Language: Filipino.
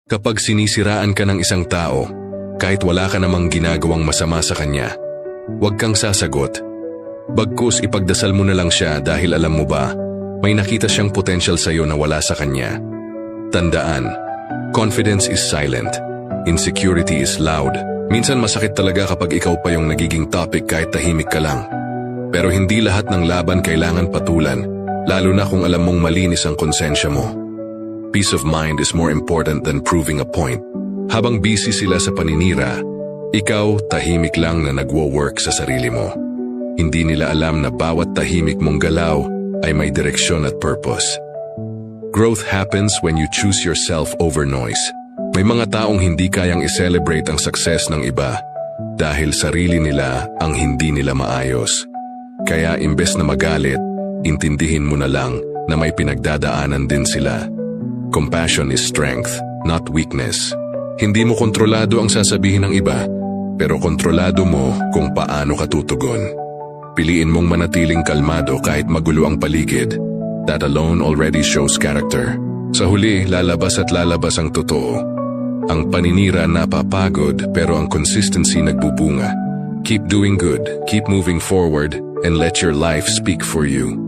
Kapag sinisiraan ka ng isang tao, kahit wala ka namang ginagawang masama sa kanya, huwag kang sasagot. Bagkus ipagdasal mo na lang siya dahil alam mo ba, may nakita siyang potential sa'yo na wala sa kanya. Tandaan, confidence is silent, insecurity is loud. Minsan masakit talaga kapag ikaw pa yung nagiging topic kahit tahimik ka lang. Pero hindi lahat ng laban kailangan patulan, lalo na kung alam mong malinis ang konsensya mo. Peace of mind is more important than proving a point. Habang busy sila sa paninira, ikaw tahimik lang na nagwo-work sa sarili mo. Hindi nila alam na bawat tahimik mong galaw ay may direksyon at purpose. Growth happens when you choose yourself over noise. May mga taong hindi kayang i-celebrate ang success ng iba dahil sarili nila ang hindi nila maayos. Kaya imbes na magalit, intindihin mo na lang na may pinagdadaanan din sila. Compassion is strength, not weakness. Hindi mo kontrolado ang sasabihin ng iba, pero kontrolado mo kung paano ka tutugon. Piliin mong manatiling kalmado kahit magulo ang paligid. That alone already shows character. Sa huli, lalabas at lalabas ang totoo. Ang paninira napapagod pero ang consistency nagbubunga. Keep doing good, keep moving forward, and let your life speak for you.